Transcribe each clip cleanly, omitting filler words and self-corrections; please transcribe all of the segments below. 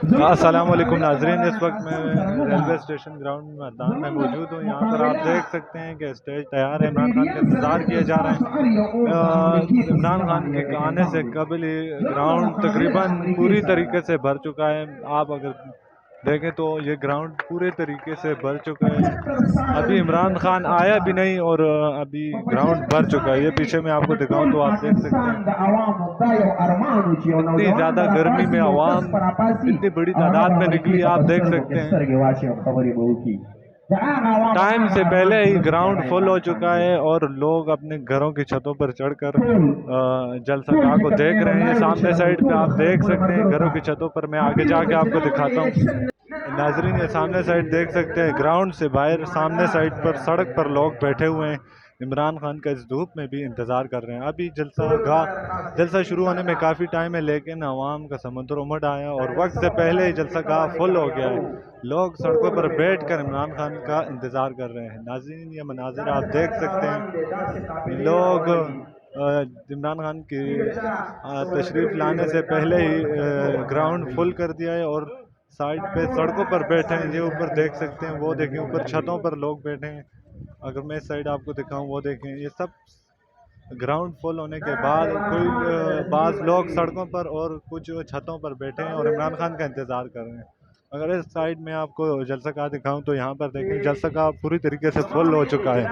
अस्सलाम वालेकुम नाजरीन, इस वक्त मैं रेलवे स्टेशन ग्राउंड मैदान में मौजूद हूँ। यहाँ पर आप देख सकते हैं कि स्टेज तैयार है। इमरान खान का इंतज़ार किया जा रहा है। इमरान खान के आने से कबल ही ग्राउंड तकरीबन पूरी तरीके से भर चुका है। आप अगर देखें तो ये ग्राउंड पूरे तरीके से भर चुका है। अभी इमरान खान आया भी नहीं और अभी ग्राउंड भर चुका है। ये पीछे में आपको दिखाऊं तो आप देख सकते हैं इतनी ज़्यादा गर्मी में आवाम इतनी बड़ी तादाद में निकली, आप देख सकते हैं। टाइम से पहले ही ग्राउंड फुल हो चुका है और लोग अपने घरों की छतों पर चढ़कर जलसा को देख रहे हैं। ये सामने साइड पे आप देख सकते हैं घरों की छतों पर। मैं आगे जाके आपको दिखाता हूँ नाजरीन। ये सामने साइड देख सकते हैं, ग्राउंड से बाहर सामने साइड पर सड़क पर लोग बैठे हुए हैं। इमरान खान का इस धूप में भी इंतज़ार कर रहे हैं। अभी जलसा शुरू होने में काफ़ी टाइम है, लेकिन आवाम का समुद्र उमड़ आया और वक्त से पहले ही जलसा गाह फुल हो गया है। लोग सड़कों पर बैठकर इमरान खान का इंतज़ार कर रहे हैं। नाज़रीन, ये मनाज़िर आप देख सकते हैं। लोग इमरान खान की तशरीफ़ लाने से पहले ही ग्राउंड फुल कर दिया है और साइड पे सड़कों पर बैठे हैं। ये ऊपर देख सकते हैं, वो देखें ऊपर छतों पर लोग बैठे हैं। अगर मैं इस साइड आपको दिखाऊं, वो देखें, ये सब ग्राउंड फुल होने के बाद कोई बाज़ लोग सड़कों पर और कुछ छतों पर बैठे हैं और इमरान खान का इंतज़ार कर रहे हैं। अगर इस साइड में आपको जलसा गाह दिखाऊं तो यहाँ पर देखें जलसा गाह पूरी तरीके से फुल हो चुका है।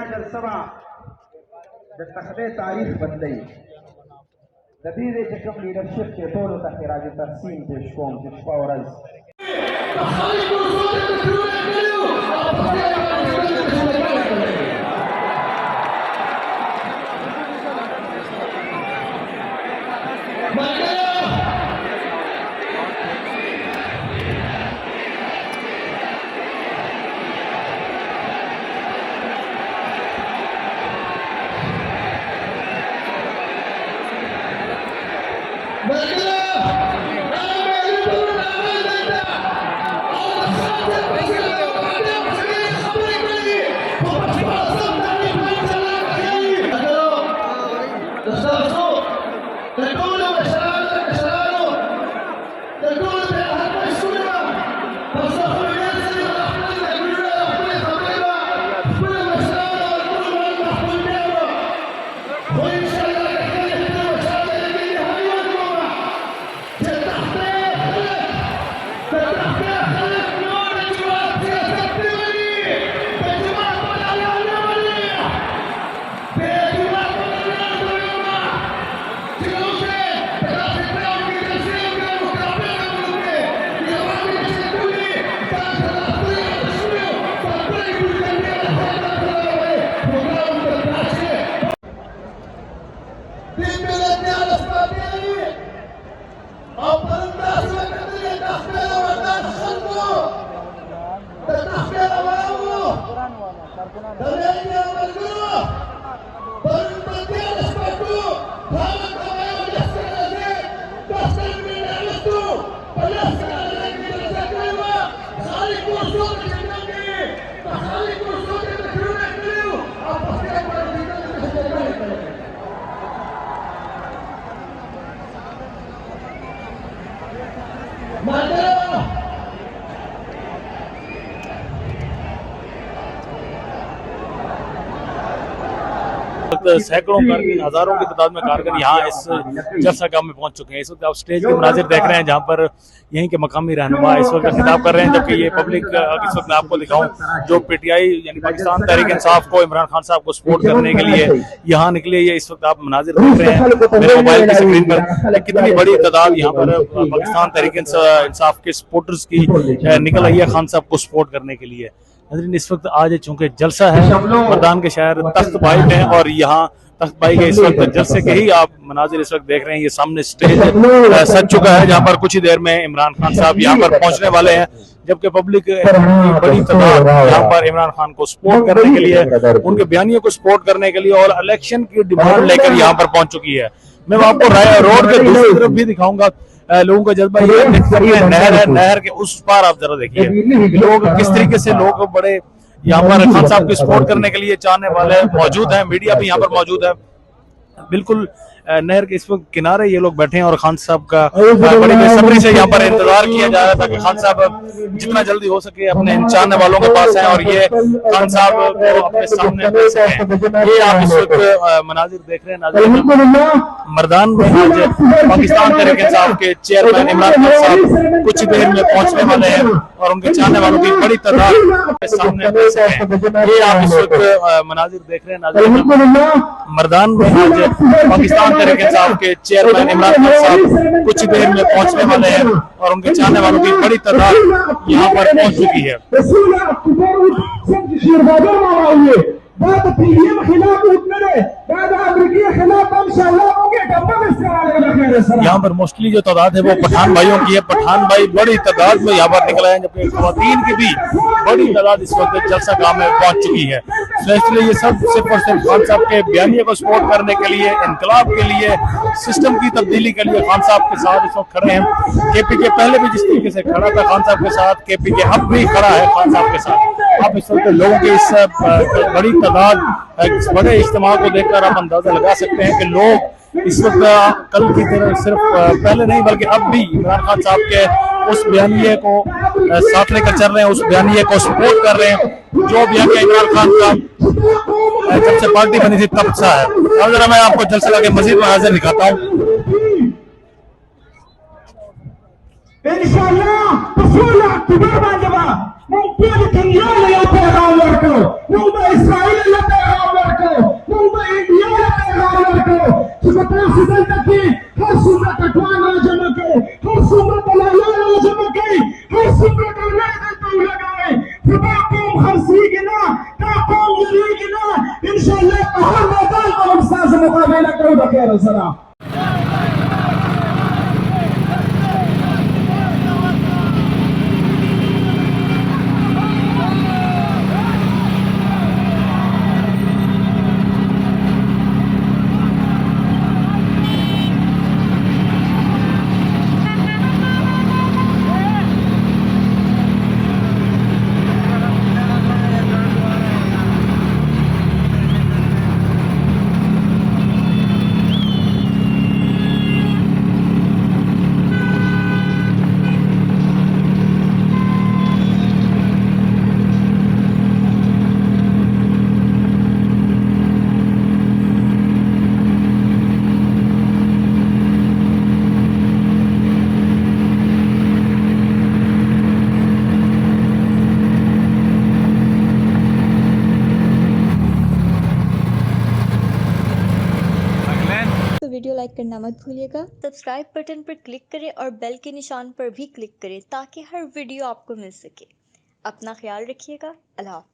सैकड़ों कारगिल, हजारों की तादाद में कारगिल यहाँ इस जलसा गाह में पहुंच चुके हैं। इस वक्त आप स्टेज के मनाजिर देख रहे हैं जहाँ पर यहीं के मकामी रहनुमा इस वक्त खिताब कर रहे हैं, जबकि ये पब्लिक इस वक्त मैं आपको दिखाऊं जो पीटीआई यानी पाकिस्तान तहरीक इंसाफ को, इमरान खान साहब को सपोर्ट करने के लिए यहाँ निकले। ये इस वक्त आप मनाजिर देख रहे हैं मेरे मोबाइल की स्क्रीन पर, कितनी बड़ी तादाद यहाँ पर पाकिस्तान तहरीक इंसाफ के सपोर्टर्स की निकल आई है खान साहब को सपोर्ट करने के लिए। इस वक्त आज चूंकि जलसा है, मर्दान के शहर तख्त भाई में और यहाँ तख्त भाई के इस वक्त जलसे के ही आप मनाजिर इस वक्त देख रहे हैं। ये सामने स्टेज सज चुका है जहाँ पर कुछ ही देर में इमरान खान साहब यहाँ पर पहुंचने वाले हैं, जबकि पब्लिक की बड़ी तादाद यहाँ पर इमरान खान को सपोर्ट करने के लिए, उनके बयानियों को सपोर्ट करने के लिए और इलेक्शन की डिमांड लेकर यहाँ पर पहुंच चुकी है। मैं आपको रोड के दूसरी तरफ भी दिखाऊंगा लोगों का जज्बा। ये नहर है, नहर के उस पार आप जरा देखिए लोग किस तरीके से, लोग बड़े यहाँ पर खान साहब की सपोर्ट करने के लिए चाहने वाले मौजूद हैं, मीडिया भी यहाँ पर मौजूद है। बिल्कुल नहर के इस वक्त किनारे ये लोग बैठे हैं और खान साहब का बड़ी बेसब्री से यहाँ पर इंतजार किया जा रहा था कि खान साहब जितना जल्दी हो सके अपने चाहने वालों के पास आए और ये खान साहब को अपने सामने ले सकें। ये आप इस वक्त मनाजिर देख रहे हैं नाज़रीन, मर्दान में आज पाकिस्तान तहरीक इंसाफ के चेयरमैन इमरान खान साहब कुछ देर में पहुंचने वाले हैं और उनके चाहने वालों की बड़ी तादाद के सामने ले सकें। ये आप इस वक्त मनाजिर देख रहे हैं नाज़रीन, मर्दान में आज पाकिस्तान तहरीक इंसाफ के चेयरमैन इमरान खान साहब कुछ देर में पहुंचने वाले हैं और उनके चाहने वालों की बड़ी तादाद यहाँ पर पहुंच चुकी है। यहाँ पर मोस्टली जो तादाद है वो पठान भाइयों की है। पठान भाई बड़ी तादाद में यहाँ पर निकल आए हैं, जबकि ख्वातीन की भी बड़ी तादाद इस वक्त जलसा गाह में पहुंच चुकी है। तो इसलिए ये सब सिर्फ और सिर्फ खान साहब के बयानिए को सपोर्ट करने के लिए, इनकलाब के लिए, सिस्टम की तब्दीली के लिए खान साहब के साथ इस वक्त खड़े हैं। केपीके पहले भी जिस तरीके से खड़ा था खान साहब के साथ, केपीके अब भी खड़ा है खान साहब के साथ। आप इस वक्त लोगों की इस बड़ी तादाद, इस बड़े इज्तिमा को देखकर आप अंदाजा लगा सकते हैं कि लोग इस वक्त कल की तरह सिर्फ पहले नहीं बल्कि अब भी इमरान खान साहब के उस बयानिए को साथ लेकर चल रहे हैं, उस बयानिए को सपोर्ट कर रहे हैं जो बयानिया इमरान खान का जब से पार्टी बनी थी तब सा है। अब जरा मैं आपको जल्द से लगे मजीद मनाज़िर दिखाता हूँ। वीडियो लाइक करना मत भूलिएगा। सब्सक्राइब बटन पर क्लिक करें और बेल के निशान पर भी क्लिक करें ताकि हर वीडियो आपको मिल सके। अपना ख्याल रखिएगा। अल्लाह हाफ़िज़।